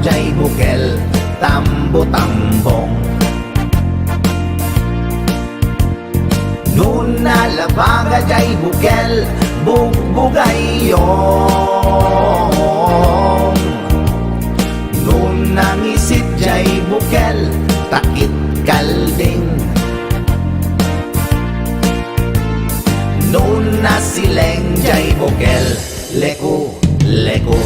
jay bukel tambo-tambong. Nuna labaga jay bukel bugbugayong. Nuna ngisit jay bukel takit kalding. Nuna sileng jay bukel leku-leku.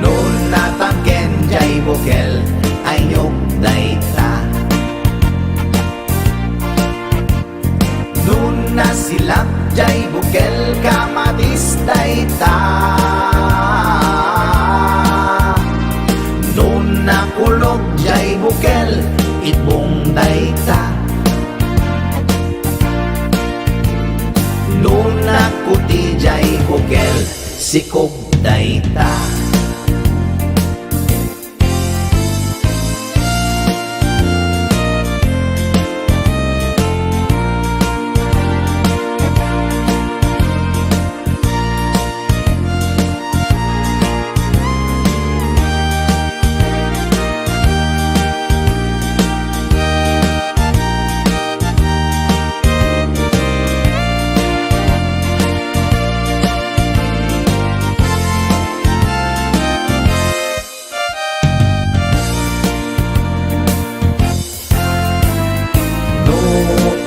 Nuna tangken jay bukel ayok dayta. Nuna silap jay bukel kamatis dayta. Nuna kulog jay bukel ibong dayta. Nuna kuti jay bukel sikog dayta.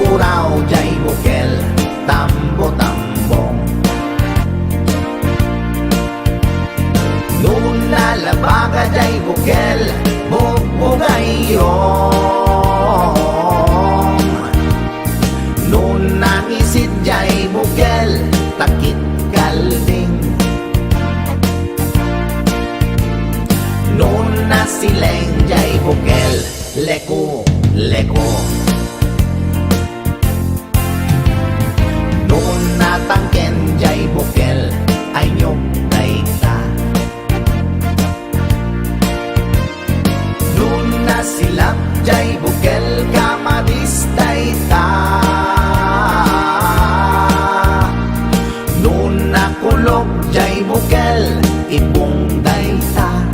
Puraw jay bukel tambo-tambong. Nuna labaga jay bukel bugbugayong. Nuna ngisit jay bukel takit kalding. Nuna sileng jay bukel leku-leku. Nuna tangken jay bukel ayok dayta. Nuna silap jay bukel kamatis dayta. Nuna kulog jay bukel ibong dayta.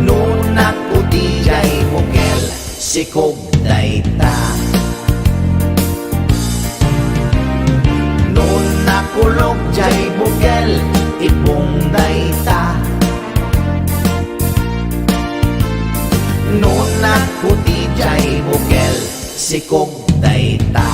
Nuna kuti jay bukel sikog dayta. Kulog jay bukel ibong dayta. Nuna kuti jay bukel sikog dayta.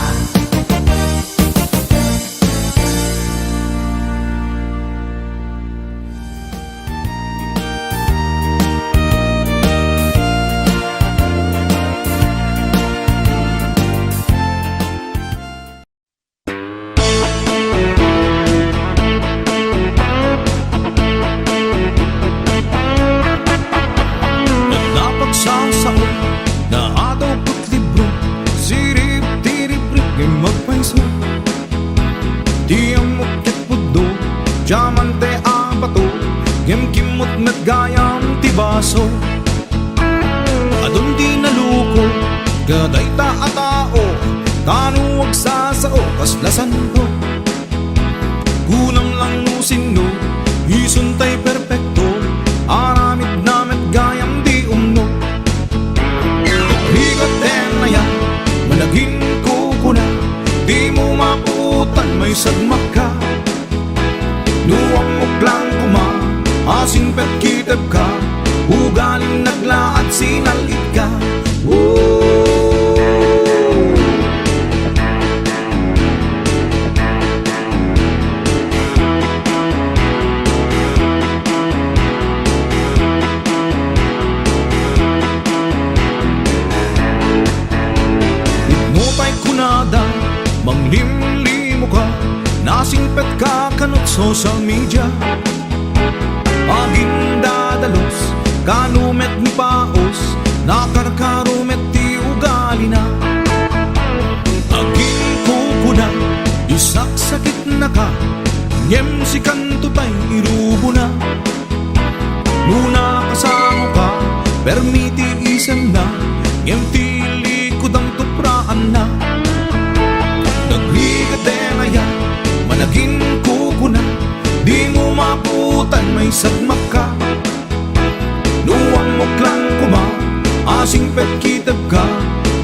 Diamante ang bato, ngem kimot met gayam ti baso. Adun di naluko, gaday ta a tao, kanuwag sa sao kaslasan ko. Kulang lang nusin no, isuntay perpekto, aramid na met gayam di umno. Higat ten na yan, managin ko kuna, di mo maputan may sagmak ka. Nuwang muklang kuma, asing pet kitep ka, ugaling nagla at sinalit ka. Itnutay kunada, manglimlimo ka, nasingpet ka kanot social media. Aging dadalos, kanumet ni paos, nakarkarumet ti ugali na. Aging kukuna, isaksakit na ka, ngem si kantutay irubo na. Nuna kasama ka, permiti isang na, ngem ti likod ang tupraan na. Nagrigatena yan, managing maputan may sagmak ka. Nuwang muklang kuma, asing pet kitab ka,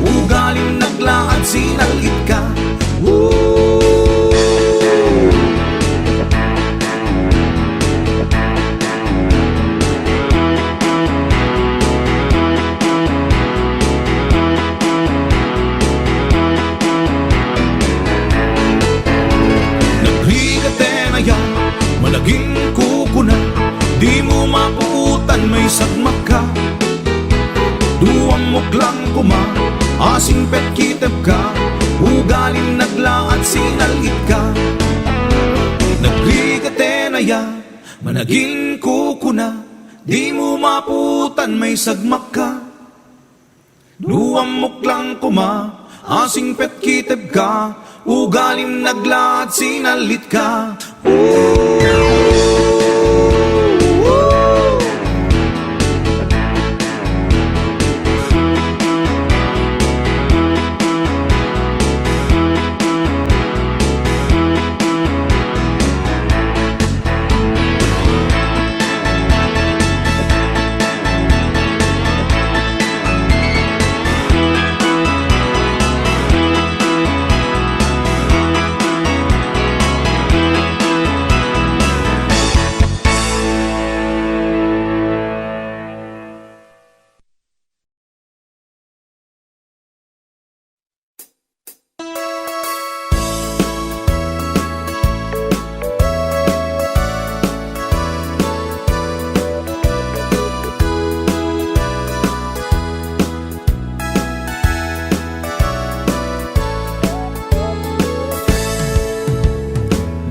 ugaling naglaad sinalit ka. Nagrigatenaya, malaging kukuna, di mo maputan may sagmak ka. Duwang muklang kuma, asing pet kitab ka, ugaling naglaad sinalit ka. Nagrigatenaya, managing kukuna, di mo maputan may sagmak ka. Duwang muklang kuma, asing pet kitab ka, ugaling naglaad sinalit ka.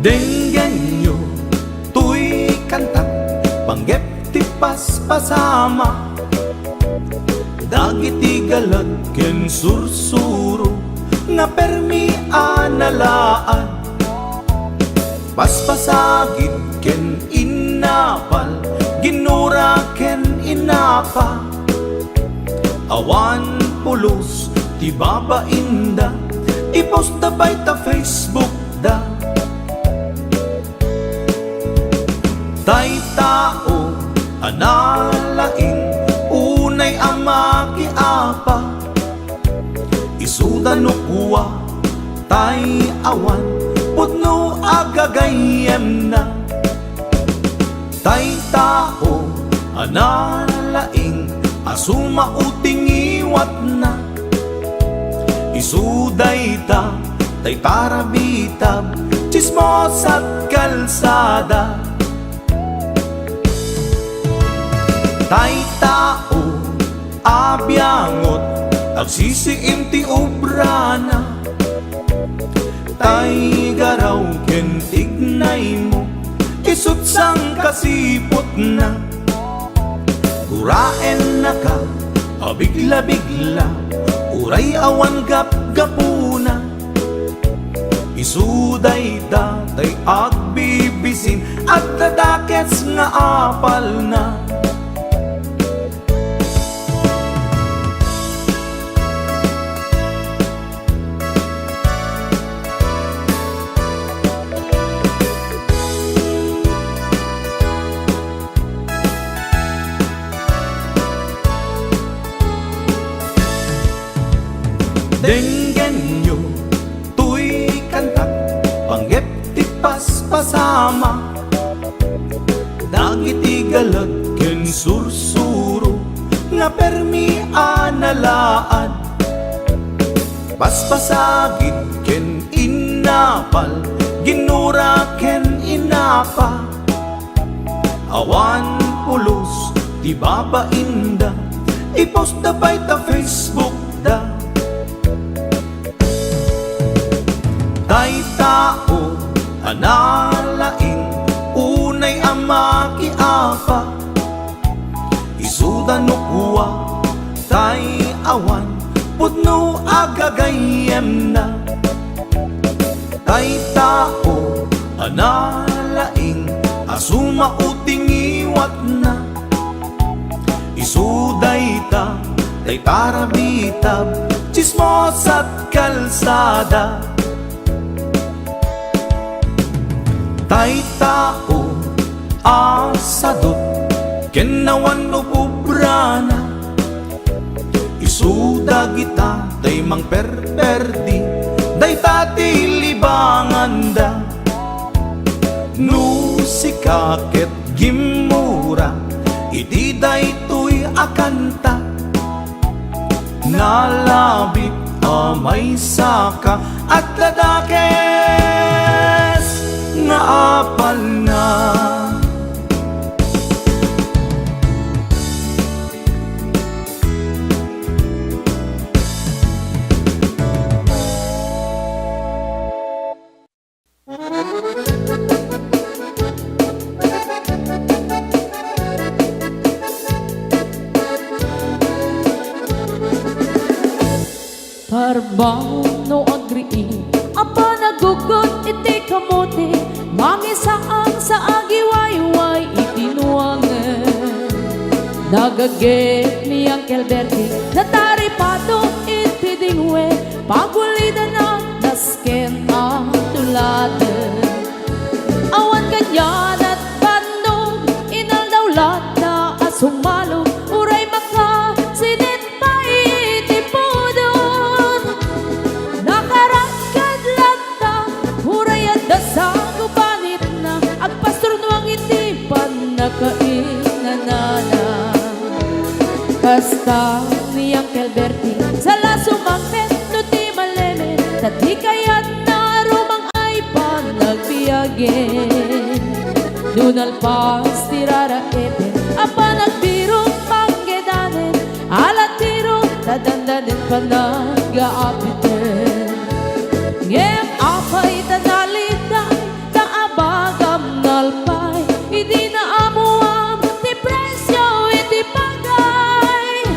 Denggan nyo, tuy kantang panggep ti paspasama, dagiti galag ken sursuro nga permi analaan, paspasagid ken inapal, ginura ken inapa, awan pulos ti babainda, ipost da bay ta Facebook da. Tay tao analaing unay amaki apa, isuda no kuwa tay awan putno agagayem na. Tay tao analaing asuma uting iwat na, isuday ta tay tarabitab chismos at kalsada. Tay tao abyangot agsisiim ti obrana, tay garaw ken tignay mo isut sang kasipot na. Uraen na ka abigla-bigla, uray awan gap-gapuna, isuday da tay agbibisin at dadakets nga apal na. Denggan nyo, tuy kantang panggep ti paspasama, dagiti galag ken sursuro nga permi analaan, paspasagid ken inapal, ginura ken inapa, awan pulos ti babainda, ipost da bay ta Facebook da. Tay tao analaing unay amaki apa, isuda no kuwa tay awan putno agagayem na. Tay tao analaing asuma uting iwat na, isuday ta tay tarabitab chismos at kalsada. Tay tao asadot kenawan upubrana isuda kita day mang perperdi day tati libanganda nu sikaket gimura iti day tuy akanta nalabit amay saka at ladakes nga apal na. Parbangon no agriin apa nagugot iti kamote mangisaan sa agiwayway itinuangan nagaget ni Uncle Bertie nataripato iti dingwe pagulidan na nasken ang tuladan awan ganyan at bandong inaldawlat na asumalo uray maka sinin pa iti podon nakarakad lata uray at dasang ubanit na agpastor nuang iti panakainanana kasta ni Uncle Bertie sa lasumangpet no ti maleme tati kayat na rumang ay panagbiyagen nunalpas tirara epe apa nagbirong panggedanen alat tiro tadandanen panag-aapiten ngem apay tanalitan taabagam nalpay hindi na amuam ti presyo iti bagay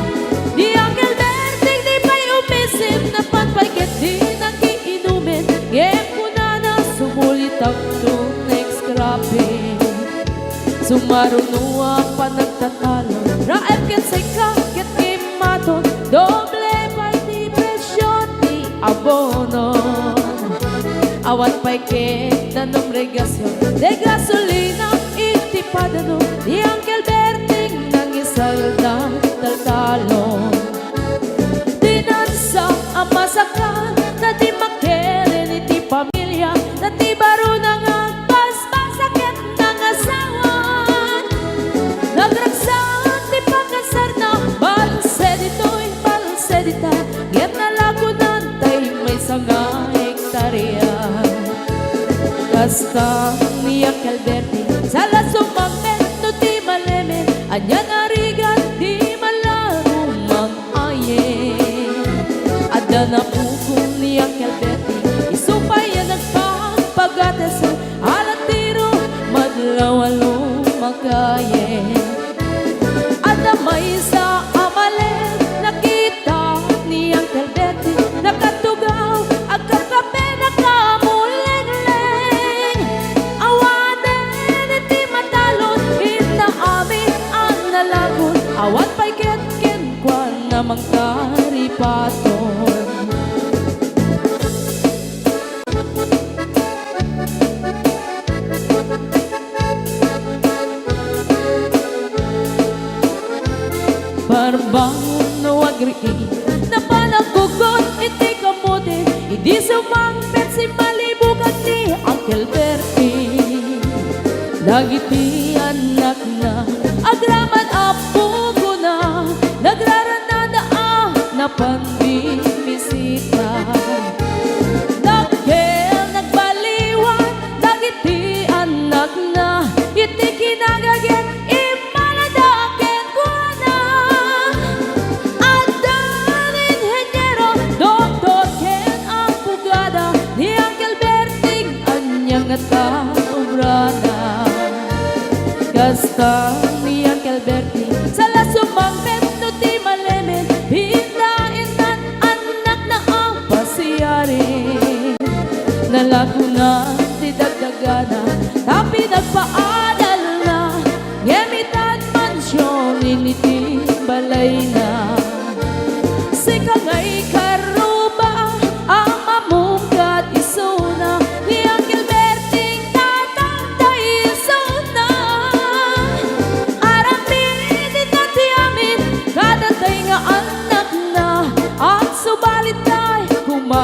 di Uncle Bertie di pa'y umisim na panpayget di nagiinumin ngem kuna na sumulit ang to next scrapping sumarunua pa nagtatalo raep ket say kaket kimaton doble pa'y di presyo ti abonon awan pa'y ket nanom regasyon de gasolina iti padano di Uncle Bertie nangisalda taltalon dinansa ang masakan na di makeren iti pamilya na di baro nang agpaspasaket ng asawan nagragsak di pagkasar na balsedito'y balsedita ngem nalagunan tay may sanga hektarya kasta ni Uncle Bertie sa lasumangmen no ti maleme anya narigat di malarumang aye adda na pukong ni Uncle Bertie isupay yan nagpapagates alat tiro madlawalo makaye adda may sa amalen nakita ni Uncle Bertie nakatugaw agkakape nakamuleng-leng awanen iti matalon inaamin ang nalagon awan pa'y ketken kwan namang karipaton parbangon no agriin na panagugot iti kamote idi sumangpet si malibugan ni Uncle Bertie dagiti anak na agraman apo ko na nagraranada na panbimisita dagkel nagbaliwan dagiti anak na iti kinagaget imaladaken ko na adan inhenyero doktor ken ang pugada ni Uncle Bertie anyang at kaubrada kasta ni Uncle Bertie sa lasumangpet no ti malemen hindain anak na ang pasiyari nalaguna ti dagdagana tapi nagpaadal na ngemitan mansyon initi balay na sikangay karuba ang mamungkat isuna ni Uncle Bertie tatantay isuna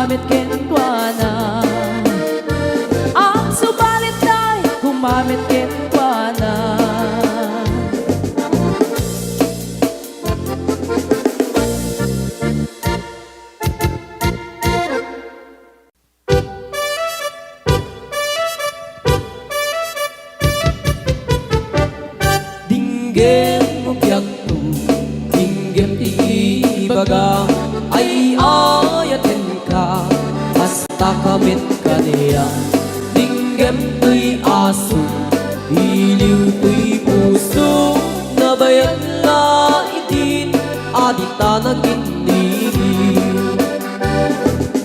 gumamit kenkwana. Ang subalit ay gumamit kenkwana. Dinggem mo biyagto, dinggem ti ibaga, ay ayatin ka, basta kamit ka niya. Dinggem to'y aso, iliw to'y puso, nabayan la itin, adita nag-iniw.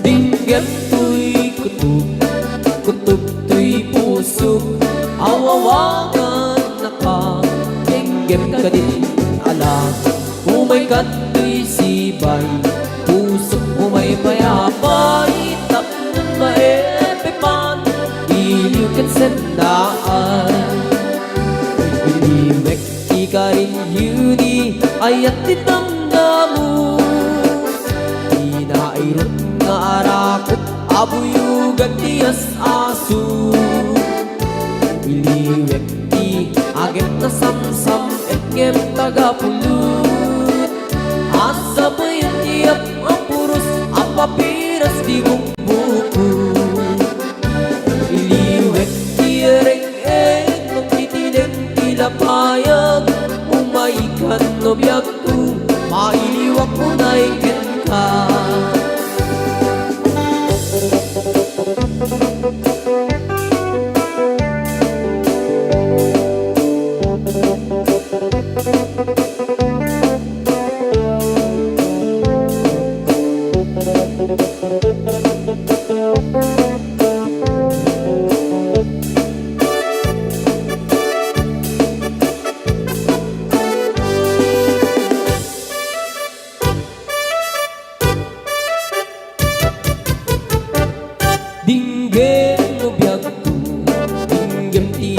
Dinggem to'y kutub, kutub to'y puso, awawagan na ka. Dinggem ka din alam, umay ka to'y sibay, puso umay mayabay, tapnon maepepan, iliw kat sendaan. Iliwek di ka rin yuni, ayat ditanggamu, inairot nga arakot, abuyugan tiyas aso. Iliwek di agem na samsam, etngem tagapulut, asa pa yan tiap ang puros, ang papiras di bukbuku. Iliwek di ereng-eng, magtitinig tila payag, umaikan no biyagto, mailiwak mo na ikin ka. Dinggem mo biyagto, dinggem ti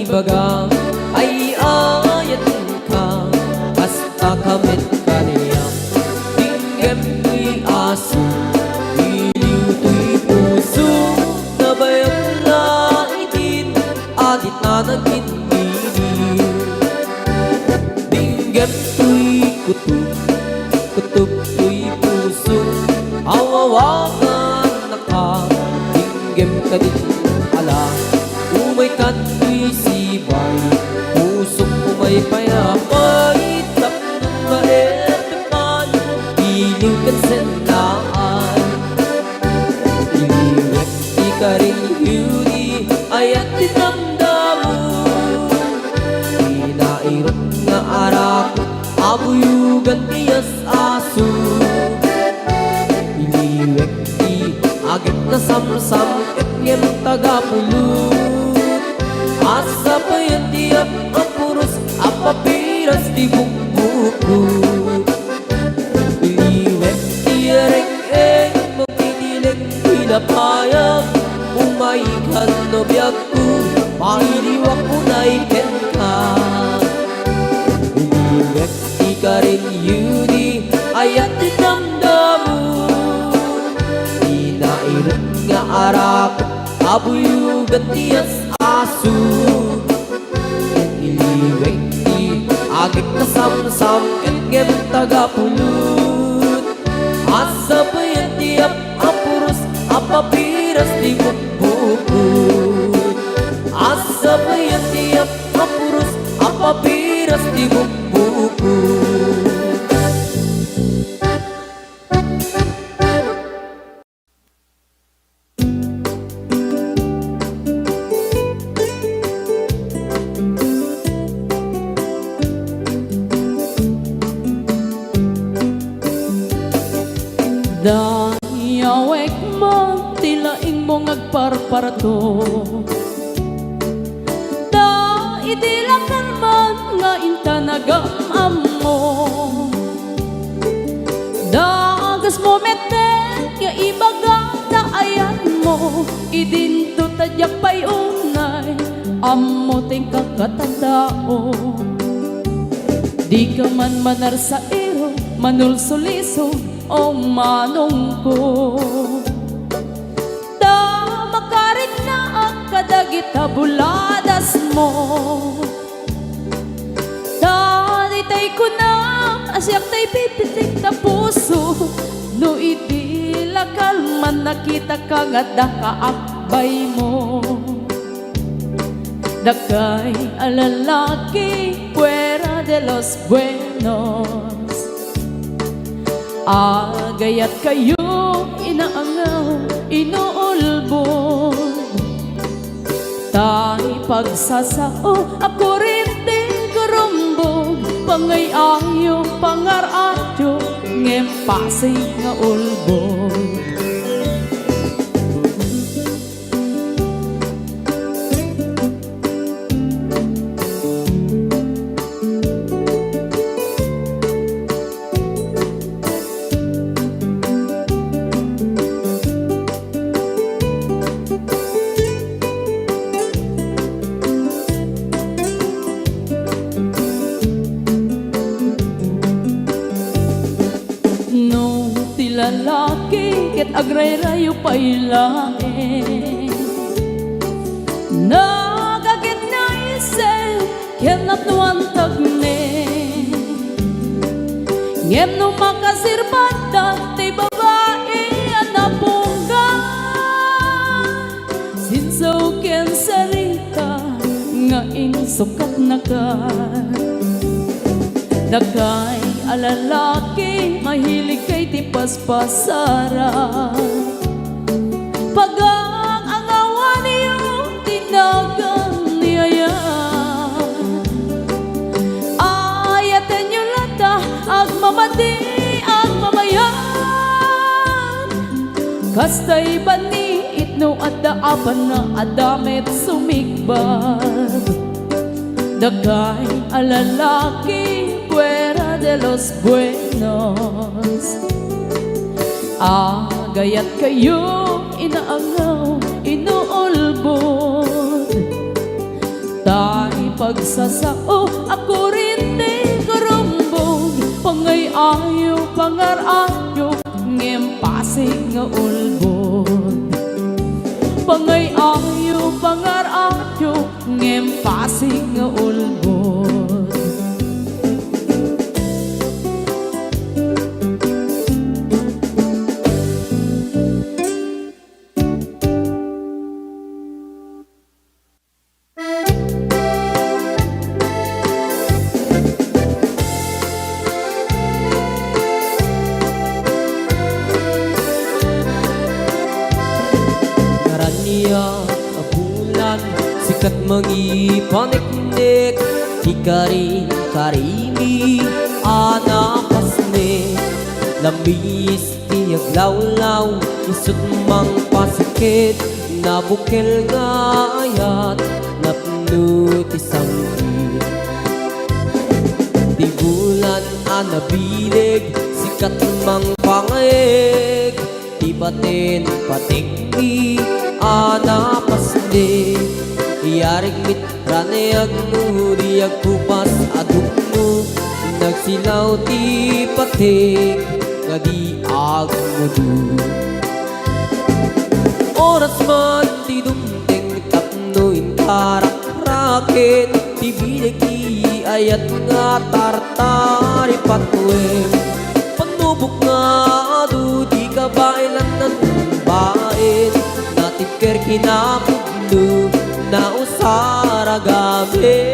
baga, ay ayatin ka, basta kamit ka niya. Dinggem to'y aso, iliw to'y puso, nabayang laitin, adit na nag-iniw. Dinggem to'y kutub, kutub to'y puso, awawagan na ka. Dinggem ka din ala, umay ka to'y sibay, pusok umay payapay, tapnon maepepan, iliw kat sendaan. Iliwek di ka rin yuni, ayat dinamdamu, inairot nga arakot, abuyugan tiyas aso. Iliwek di agit na samsam, etngem tagapulut, asa pa yan tiap ang puros, ang papiras di bukbukut. Iliwek di ereng-eng, magtitinig tila payag, umaikan no biyagto, mailiwak mo na ikin ka. Iliwek di ka rin yuni, ayat dinamdamu, inairot nga arakot, abuyugan tiyas aso. Iliwek di agit na samsam, etngem tagapulut, asa pa yan tiap ang puros, ang papiras di bukbukut. Asa pa yan tiap ang puros, ang papiras di bukbukut. Dayawek mo, tilaing mo ngagparparto, da idilakan man nga intanagam mo, da agas mo meten nga ibaga da ayan mo, idinto tadyak pay unay, ammo ting kakatandao. Di ka man manar sa iro, manul suliso o manong ko. dagita buladas mo. Tay ko na asyak tay pipitik na puso. No idila kalman nakita ka nga dakaakbay mo. Dakay alalaki fuera de los buenos. Agayat kayo inaangaw inuulbon. Tay pagsasao ako rin din gurumbog. Pangay ayo pangaradyo ngem pasay nga ulbog. Lalaki ket agray-rayo pailae. Nagagit na isip ket natuantag ne. Ngem no makasirbata ti babae anapungga. Sinsaw ken sarita nga insukat na ka. Dagay alalaki mahilig kay tipas-pasara. Pagang angawan niyong tinagang niyaya. Ayatan niyo lata agmamati agmamayan. Kastay bani itno at daapan na adamet sumikbad. Dagay alalaki fuera de los buenos. Agayat kayo inaangaw inuulbod. Tay pagsasao ako rin din gurumbog. Pangay ayo pangaradyo ngem pasig nga ulbod. Pangay ayo pangaradyo ngem pasig nga ulbod. Sikat mangipaniknik Hikarin karimi anapasne. Lamis tiyag lawlaw isut mang pasikit. Nabukil nga ayat napno ti sangkit. Di bulan anabilig sikat mang pangayeg. Di batin patikni anapasne. Iyarig mit ranayag mo diyag kupas aduk mo. Nagsilaw ti patik nga di agmudu. Oras man ti dumteng tapnoin karak-rakit. Ti binig ti ayat nga tartari patwem. Panubok nga adu di kabailan ng bain. Natipker kinapudlo na usara gabi.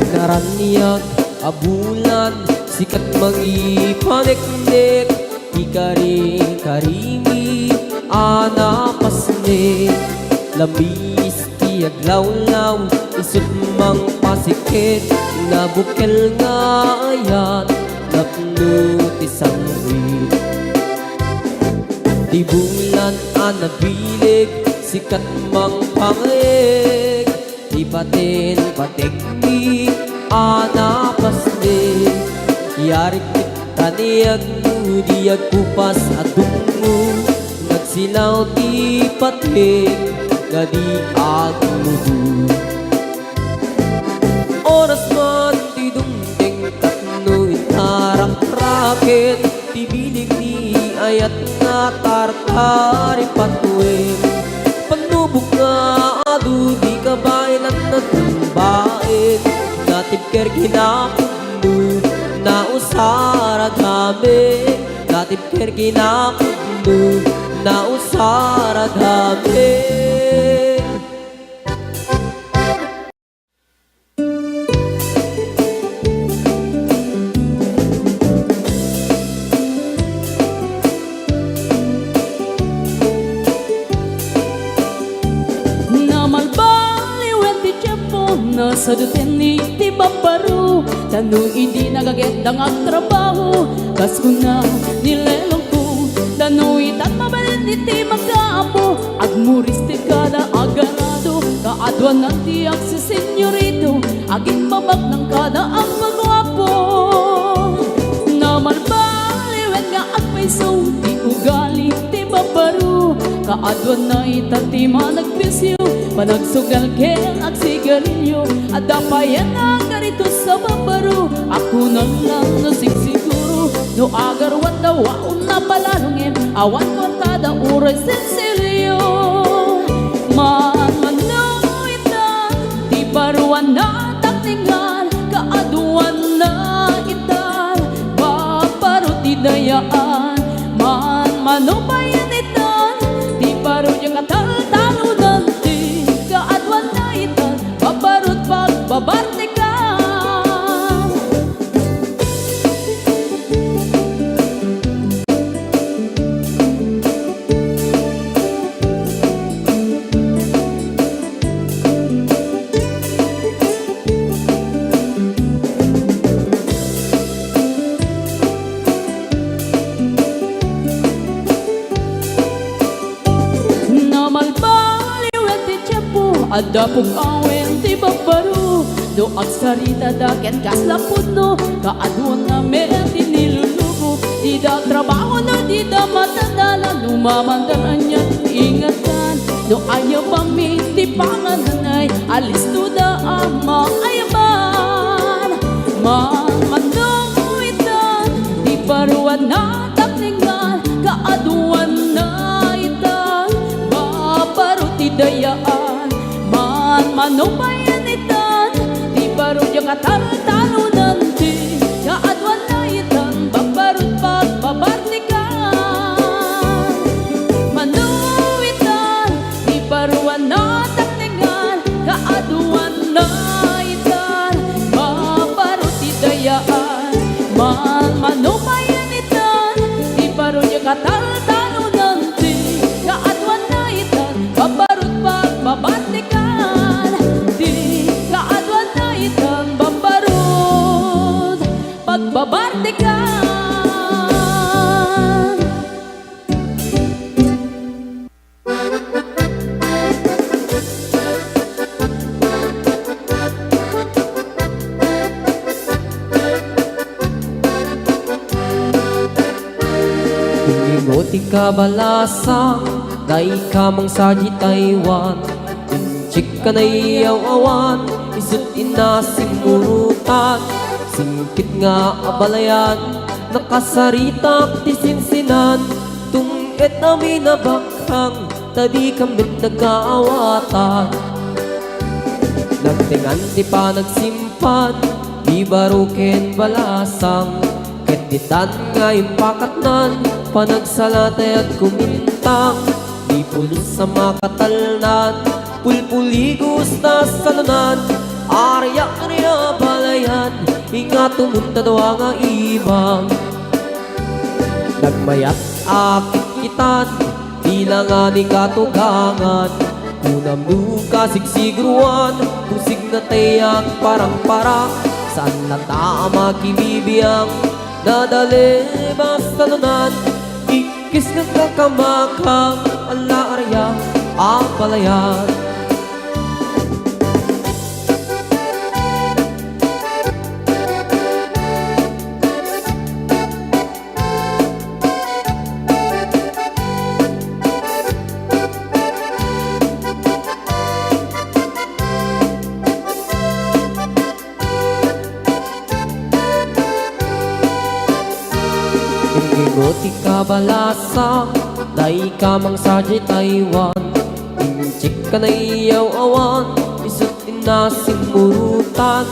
Naraniyak abulan sikat mangipaniknik. Hikaring-karimi anapasne. Lamis tiyag lawlaw isut mang pasikit. Nabukil nga ayat napno ti sangwit. Di bulan anabilig sikat mang pangayeg. Di batin patekni anapasne. Yarik Kaniyag mo diyag kupas at dungo Nagsilaw ti patik nga di agmudu Oras man ti dumdeng katno itarang raket Ti bilig ni ayat nga tartari patuwing Panubok nga adu di kabaylan na tumbain Natipker kinapundu na usara gabi Natipker kinapundu na usara gabi Sa duten ni ti babaru Tanu hindi nagagendang ang trabaho Kas ko na nilelong ko Tanu itat mabalin ni ti magkaapo Agmuris ti kada agarado Kaadwan na ti si senyorito Aging mabag ng kada ang magwapo Namalbaliwen nga agpaiso Ti ugali ti babaru Kaadwan na itati managpisyo Panagsugal kel at sigarilyo At dapayan ang ganito sa babaru Ako na lang nasigsiguro No agarwan daw waon na palalungin Awan kwartada uray sensilyo Manuitan Di baruan na taktingan Kaaduan na itan Babaru ti dayaan Manubayan itan Di baru yung katal-talunan Kaadwan na itan Babarut pagbabartikan Ada pong awen ti babaru Do agsarita daken kaslapod no Kaadwan na meron ti nilulugo Di da trabaho na di da matandala Lumamandaran niya ingatan Do ayaw pang ti pangananay Alis to da ama ayaman Manuitan Di baruan na takningan Kaadwan na itan Babaru ti dayaan Manubayan itan Di baro yung katal-talunan Di kaadwan na itan Babarut pagbabartikan Manuitan Di baruan na takningan Kaadwan na itan Babarut idayaan Manubayan itan Di baro yung katal-talunan Di kaadwan na itan Babarut pagbabartikan Pagbabartikan Ingo ti kabalasang Dai kamang saji Taiwan Inchik ka na iyaw-awan Isut inasimurutan Singkit nga abalayan Nakasaritak ti sinsinan Tungit namin na bakhang Tadi kamit nagkaawatan Nagtingan ti pa nagsimpan Di baruken balasang Keditan nga impakatnan Panagsalatay at kumintang Di pulos sa makatalnan Pulpuligos na salunan Arya niya balayan Ingat tumunta daw nga ibang Nagmayat akit kitan Di lang nga ni katugangan Unam duka sigsigruan Pusig na tayak parang-parang Saan na tama kibibiyang Nadali basta nunan Ikis ng kakamakang Ala arya apalayan kabalasa Day kamang sa Taiwan Inchik ka na iyaw awan Isot inasing murutan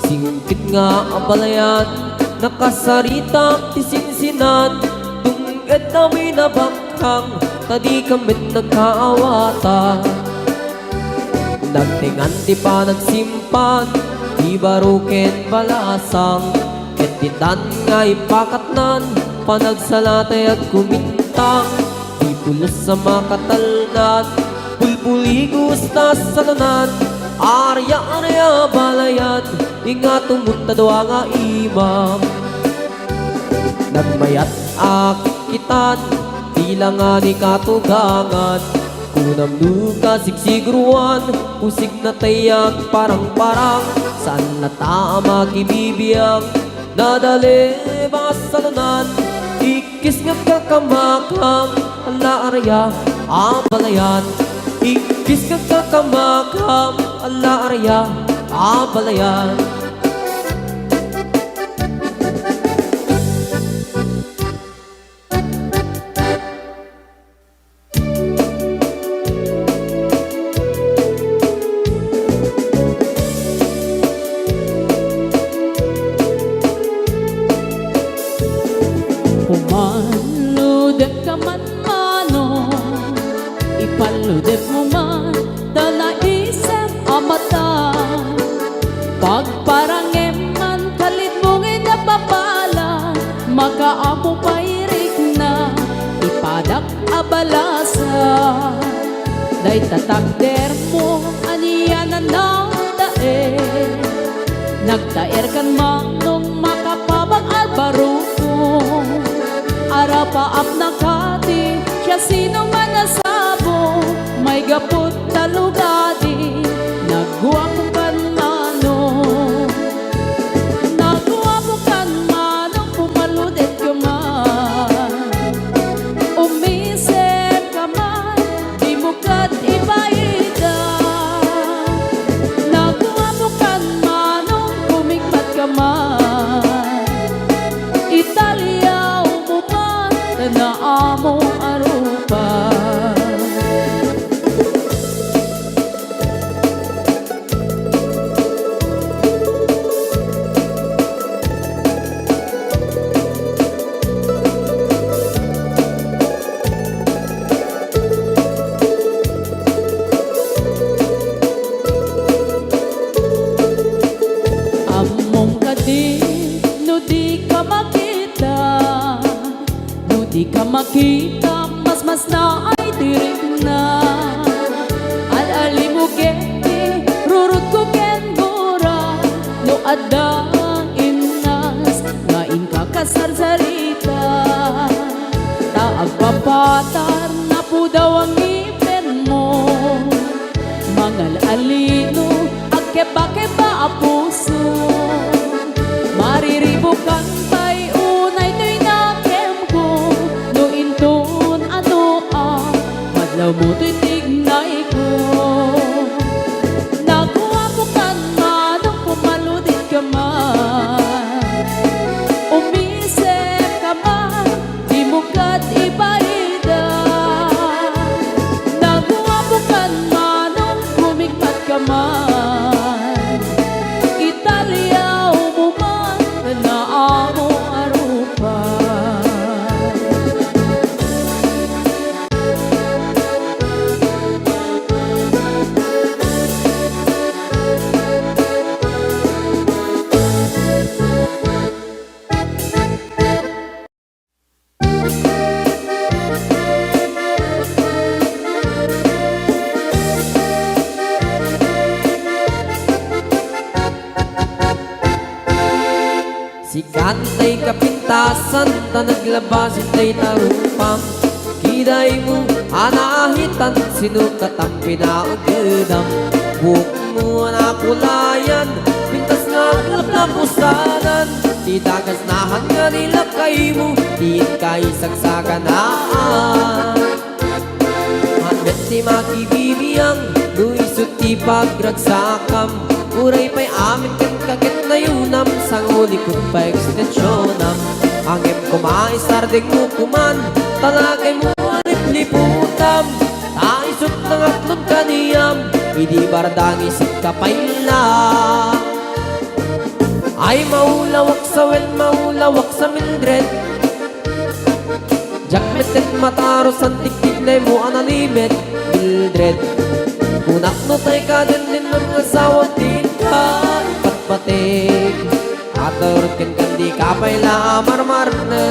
Singkit nga abalayan Nakasarita tisinsinan Tunggad namin nabakhang Tadi kamit nagkaawata Nagtingan di pa nagsimpan Di baruken balasang Ketitan nga ipakatnan Panagsalatay at kumintang Di pulos sa makatalnan Pulpuligos na salunan Arya-arya balayan Inga tumunta nga imam Nagmayat akitan Tila nga ni katugangan Kunam nuka sigsigruan Usig na tayag parang-parang Saan na tama kibibiyang Nadali ba salunan Ikis nga kakamakang Ala arya abalayan Ikis nga kakamakang Ala arya abalayan Pumaludek ka man mano Ipaludek mo man Dala isip amata Pagparangem man Kalit mong inapapala Makaamo pairik na Ipadak abalasa Day tatakder mo Aniyanan na dae Nagtaer kan manong makapabang albaruko Arapaap na kati Siya sino man nasabo May gapot talugadi Nagguwapo kan mano Nagguwapo kan mano Pumaludet ka man Umisip ka man Di mo kat ibaida Nagguwapo kan mano Kumikmat ka man Italia umuman na amo arupa Among kadi no di ka makita No di ka makita mas na ay tirik na Alali mo geti rurut ko ken gura No adang inas ngain ka kasarsarita Taag papatar na po daw ang ngipin mo Mangal alino agkeba-keba a puso Mariribukan pa'y unay to'y nakem ko No inton ano madlaw mo to'y tignay ko Nakuha ko kan manong pumaludit ka man Umisip ka man, di mo kat ibaida Nakuha ko kan manong kumikmat ka man Italia umuman na amo arupa Sikat tay kapintasan Ta naglabasin tay tarupang Kiday mo anahitan Sinukat ang pinaugedam Buhok mo na kulayan Pintas nga aglap na pusanan Di dagas nahan nga nilakay mo Di kay sagsaganaan Handet ti makibibiyang Luisot ti pagragsakam Uray pa'y amin kang kaget na yunam Sang uli kong pa-ekstensyonan Angem kumay sarding mo kuman talagay mo arit liputam taisot ng atlon kaniyam idi bardang isip kapayla ay maulawak sa wen maulawak sa Mildred jakmetet mataro sa tiktik na mo analimet Mildred kunak no tay ka din ng asawa din ka ipatpatig aturut kan kandi kapayla marmarna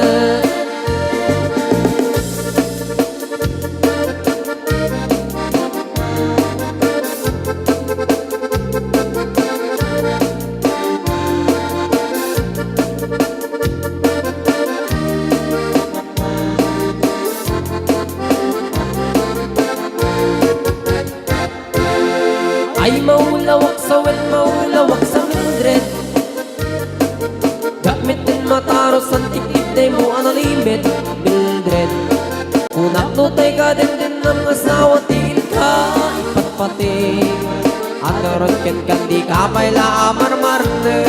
ay maulawak sa wen maulawak sa Mildred gamitin mataros ang tiktik na mo analimet Mildred kunak no tay ka din ng asawa til ka ipatpating at karon ken kandi kapayla marmarne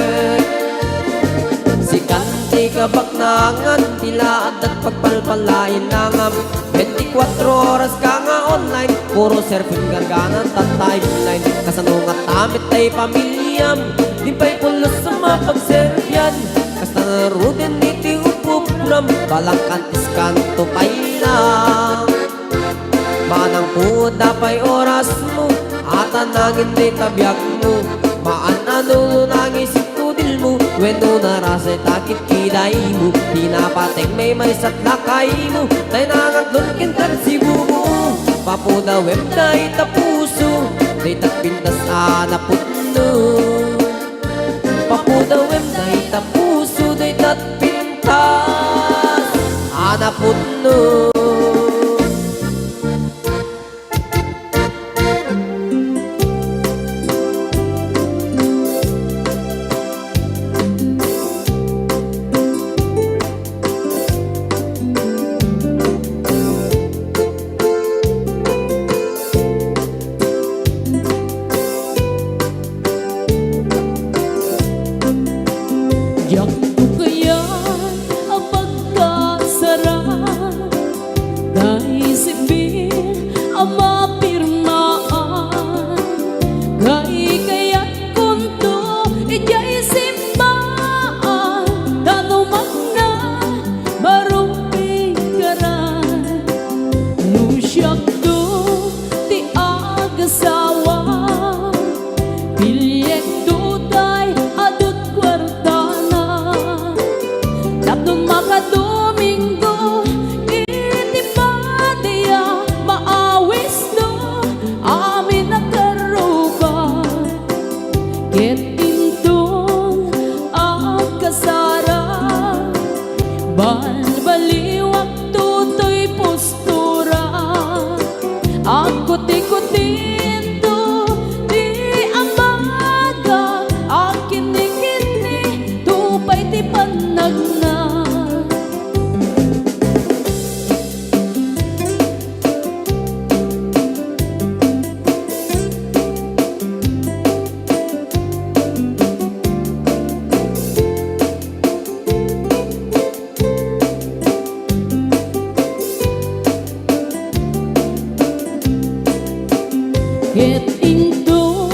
si kanti kabak nangan tila at pagpalpalain nangam 24 oras ka nga online puro surfing garganan tatay line kasanungat tamit tay pamilyam di pa'y pulos sa mapagservyan kasta narudin iti upupulam balang kantis kanto pa'y lang manang puda pa'y oras mo at anangin di tabyak mo maanano nangisip tudil mo weno narasay takit kiday mo pinapatek may maisat lakay mo tay nangatlon kintan si bubo papuda web na itapuso day tatpintas anaputno papuda web na itapuso day tatpintas anaputno Yak ko kaya ang pagkasarap naisipin ang mapirmaan kaikaya't kunto ijay simbaan tanumag na maruping karan nusyak do ti agasawa pilyek duday adut kwartana tapno makadomingo iti padaya maawis no amin nakaruba ket intong agkasara balbaliwak tutoy postura ako tikutinto di amaga akin nikini tupay ti panagna ket into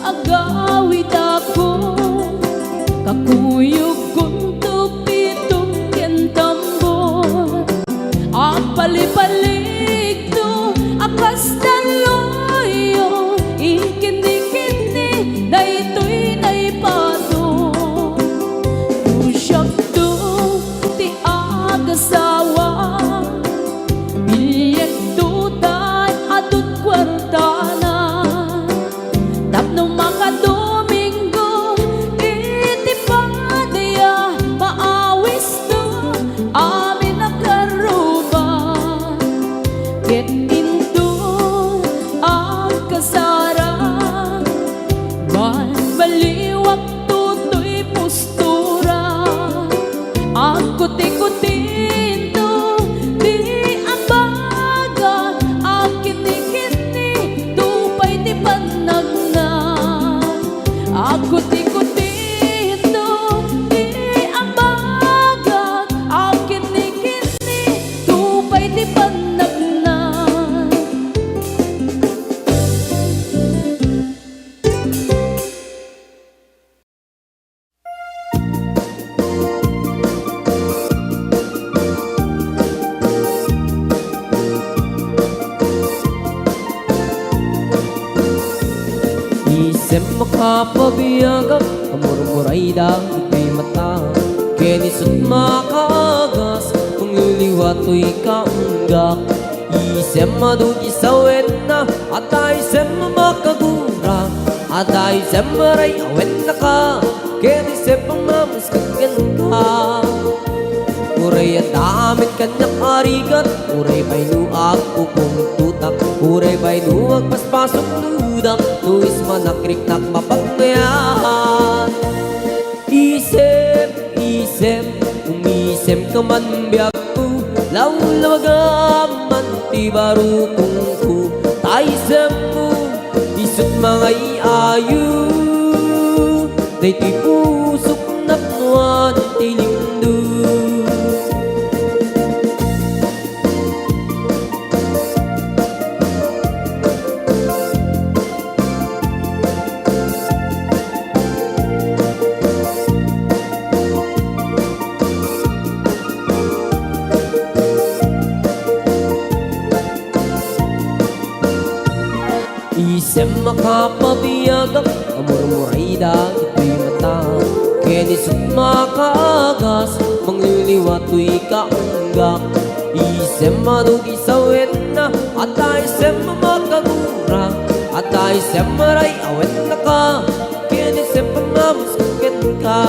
agawid ako kakuyog kunto pitong kentambor apalipalig to akas daloyo ikini-kini daytoy daypato usyak to ti agasawa bilyek duday adut kwartana tapno makadomingo iti padaya maawis to amin nakaruba ket into agkasara balbaliwak tutoy postura ako tikutinto di ambaga akin nikini tupay ti panagna ako tikutinto di ambaga Isem makapabiyagak Amor-moray dahil kay mata Kenisot makagas Pangliliwato'y kaunggak Isem madugi sa wena At isem makagura At isem maray awet na ka Kenisem pamamas kaganda Uray at damit kanyang arigat Uray ba'y nuag upong tutak Uray ba'y nuag paspasok ludak Nuis manakrik-nak mapagmayan Isem, isem, umisem ka man biyak ko Lawlawagaman ti baro kong ko Taisem mo, isot mga iayo Day ti pusok naknuan ti lindo Isem makapabiyagak Amor-moray dagit ko'y mata Kenisot makagas Mangliliwato'y kaunggak Isem madugi sa wena At isem makagura At isem maray awet na ka Kenisem pamamaskan ka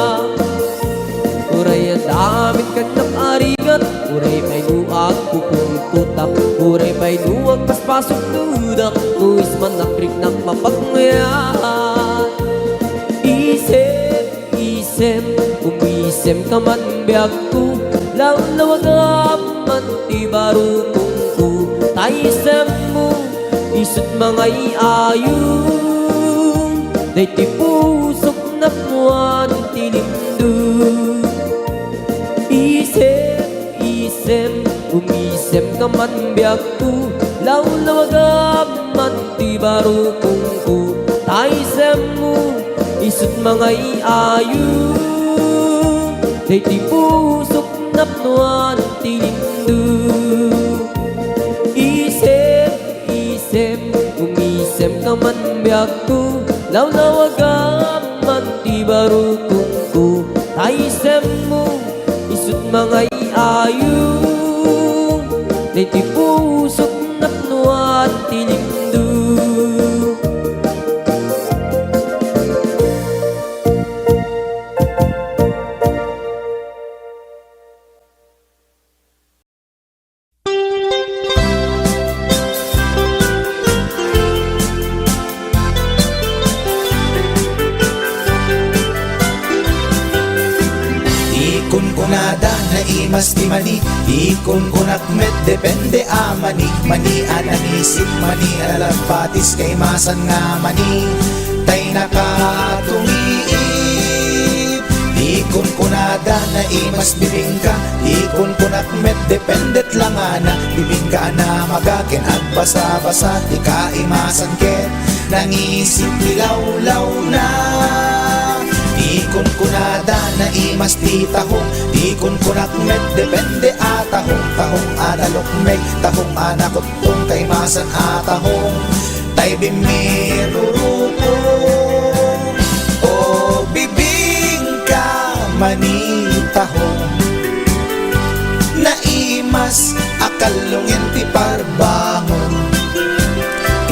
Uray ang damit kanyang arigat Uray pa'y nuag kupong tutak Uray pa'y nuag paspasok ludak Nuis manakrik ng mapagmayan Isem, isem, umisem ka man biyag ko Lawlawagaman ti baro kong ko Taisem mo, isot mga iayo Day ti pusok na puwan ti lindo Isem, isem, umisem ka man biyag ko Lawlawagaman ti baro kong ko Taisem mo, isot mga iayo Day ti pusok napnuan ti lindo Isem, isem, umisem ka man biyag ko Lawlawagaman ti baro kong ko Taisem mo, isut mga iayo Day ti pusok napnuan ti lindo Kunada na imas ti mani Ikon kunak met depende a mani Mani ananisip mani alalampatis kay masan nga mani Tay nakatumiip Ikon kunada na imas bibingka Ikon kunak met dependet lang ana Bibingka na magakin agbasa-basa Di ka imasan ken Nangisip dilaw-law na Ikon kunada na imas ti tahong Ikon kunak met depende a tahong Tahong analok meg tahong anakotong Kay masan a tahong Tay bimirurupong O bibingka mani tahong Na imas akalungin ti parbangon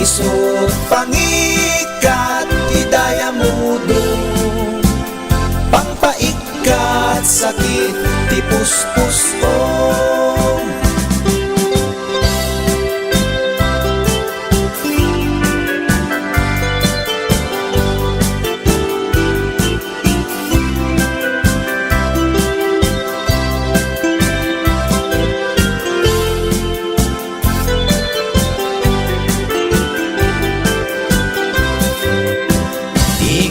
Isut pangikat idaya mudong Pangpaikat sakit ti puspusong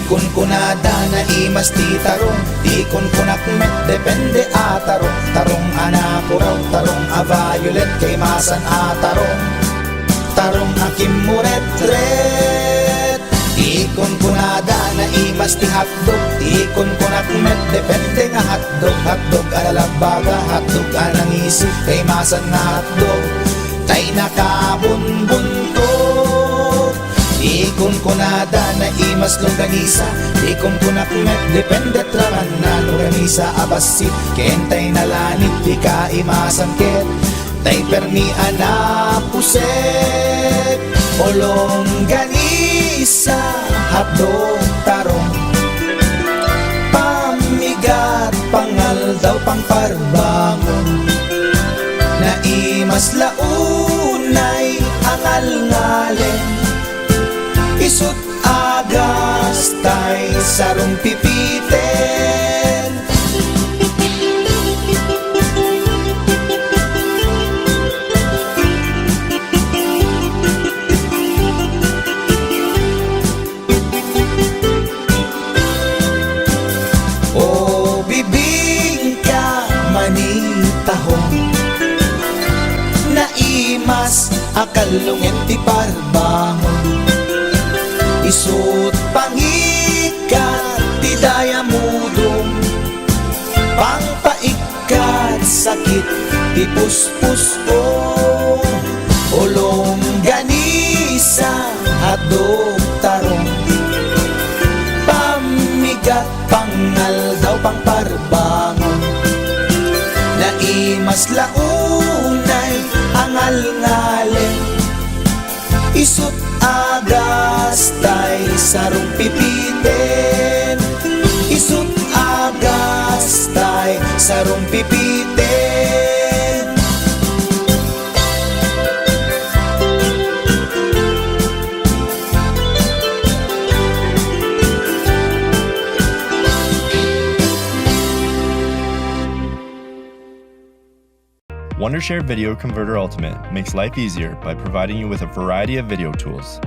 Ikon kunada na imas ti tarong Ikon kunak met depende a tarong Tarong anapuraw, tarong a violet Kay masan a tarong Tarong akim muret-ret Ikon kunada na imas ti hotdog Ikon kunak met depende nga hotdog Hotdog alalabaga, hotdog anangisi Kay masan nga hotdog Tay nakabunbunto Ikon kunada na imas imas longganisa, ikom kunak met dependet raman na longganisa abasit, kentay na lanit, di ka imasan ket, tay permi anapuset, o longganisa, hotdog tarong, pamigat, pangal daw pang parbangon, na imas launay angal ngalen, isut agas tay sarong pipiten. O bibingka manitahong, naimas akalungen ti parbangon, isut pangikat ti dayamudong, pangpaikat sakit ti puspuson, ulong ganisa hotdog tarong, pamigat pangal daw pang parbangon, naimas launay angal ngalen, isut agas tay sarong pipiten, isut agas tay sarong pipiten. Wondershare Video Converter Ultimate makes life easier by providing you with a variety of video tools.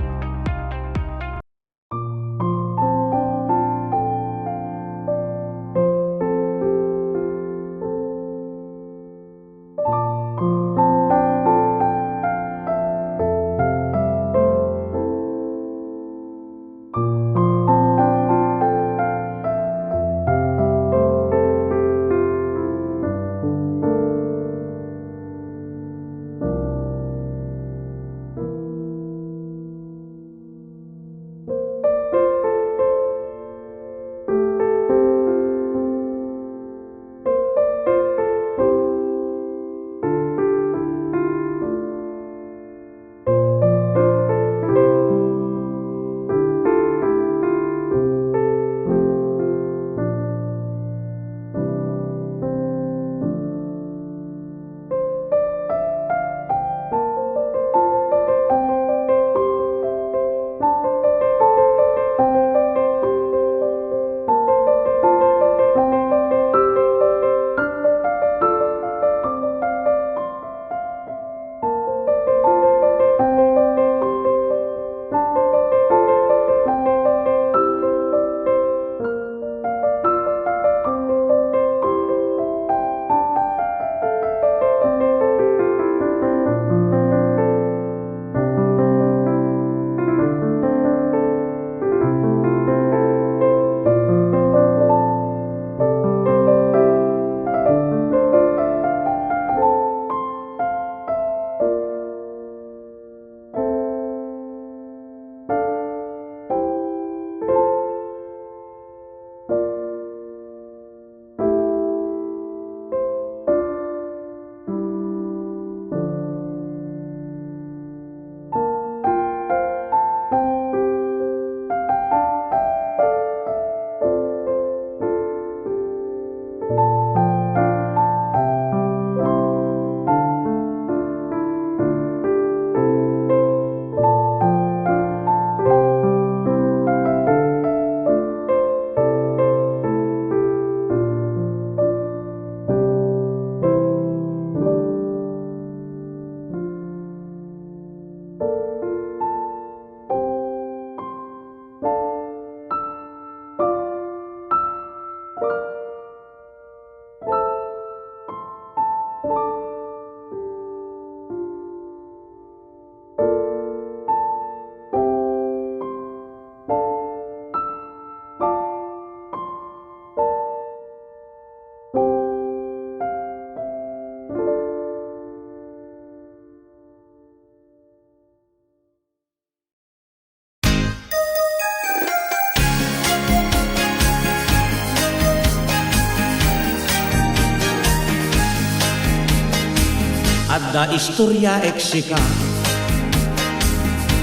Basta istorya eksika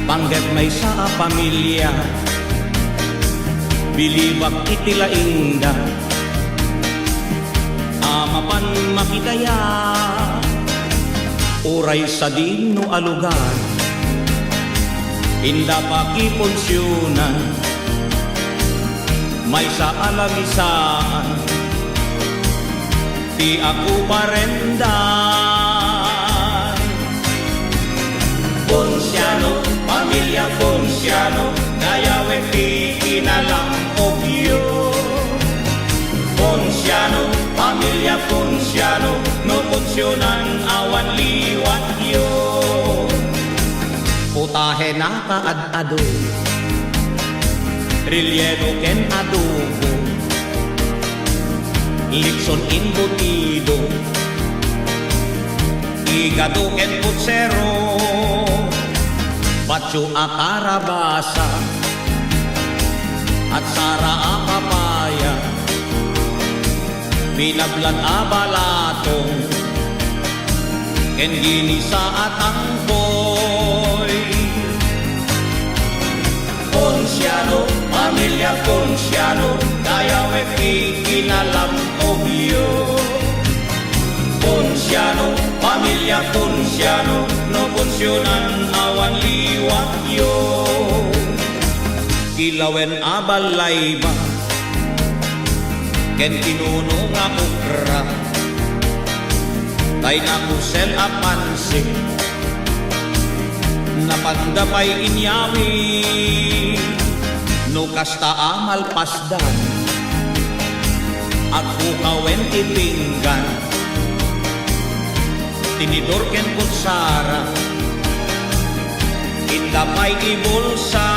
Panggap may sa pamilya Bilibak itilainda Amapan makidaya Uray sa dino alugan Inda pa kiponsyunan May sa alamisaan Di ako parendan Ponsiano, pamilya Ponsiano Dayawe ti kinalampogyo Ponsiano, pamilya Ponsiano No punsyonan awan liwat yo Putahe na kaad-ado Rilyeno ken adobo Lipson embutido Igado ken putsero Pacho a karabasa At sara a papaya Binablan a balatong Ken ginisa at angkoy Ponsiano, pamilya Ponsiano Dayawe kinalampogyo Ponsiano, pamilya Ponsiano No punsyonan awan liwat yo Kilawen abalay ba Ken kinuno nga ukra Tay nakusel a pansik Napandapay inyawi No kasta amal pasdan At ukawen tipinggan Tinidor ken kutsara Indapay ibulsa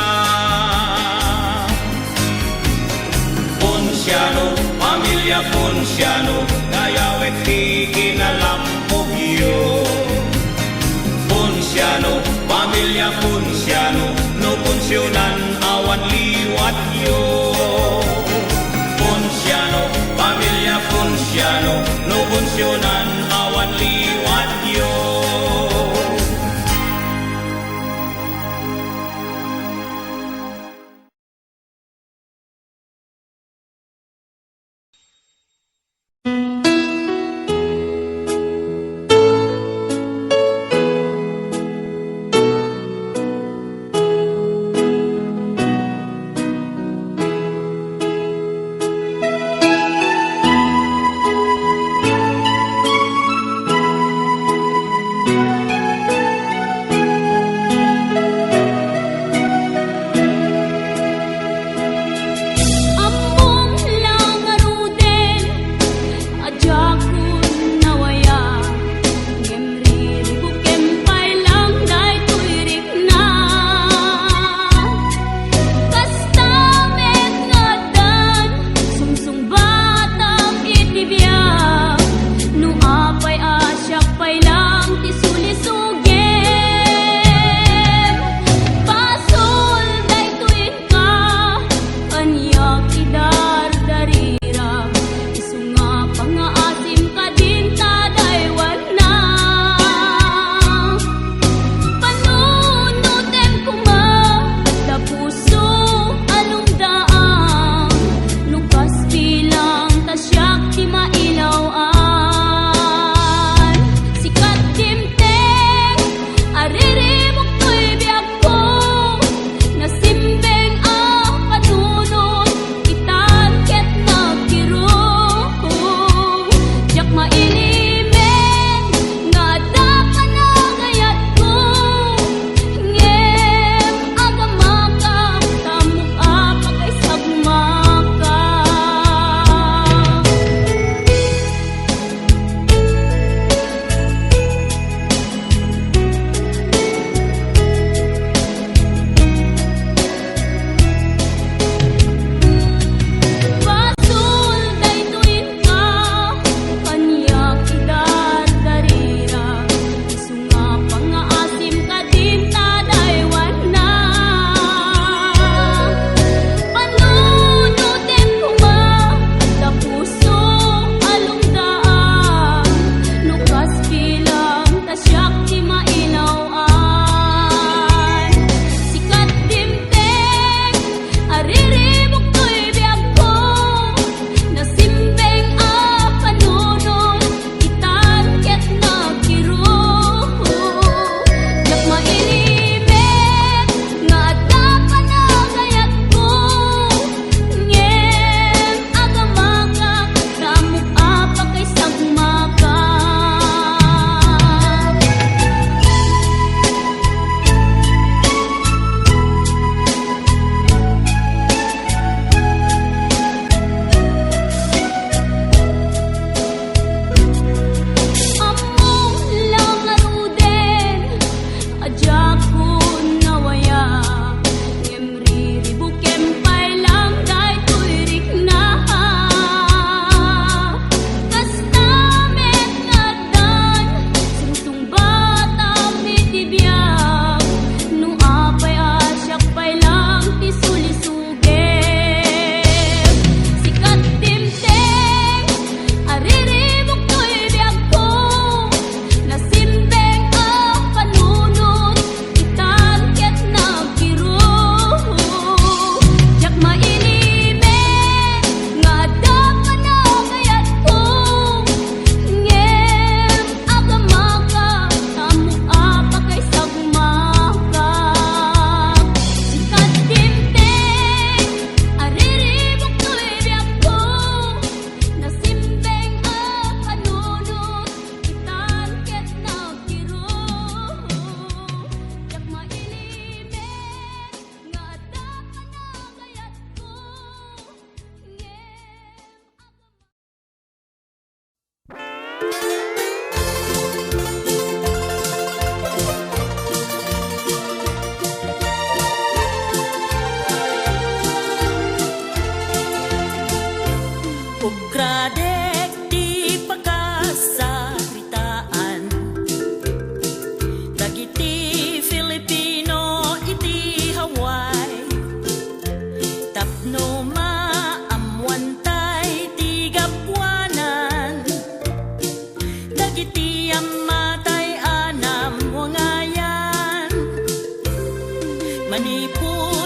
Ponsiano, pamilya Ponsiano Dayawe ti kinalampogyo Ponsiano, pamilya Ponsiano No punsyonan awan liwat yo Ponsiano, pamilya Ponsiano No punsyonan awan liwat yo Ukradek di pagkasaritaan Dagiti Filipino iti Hawaii Tapno maamwantay ti gapuanan Dagiti amatay anam wangayan Manipur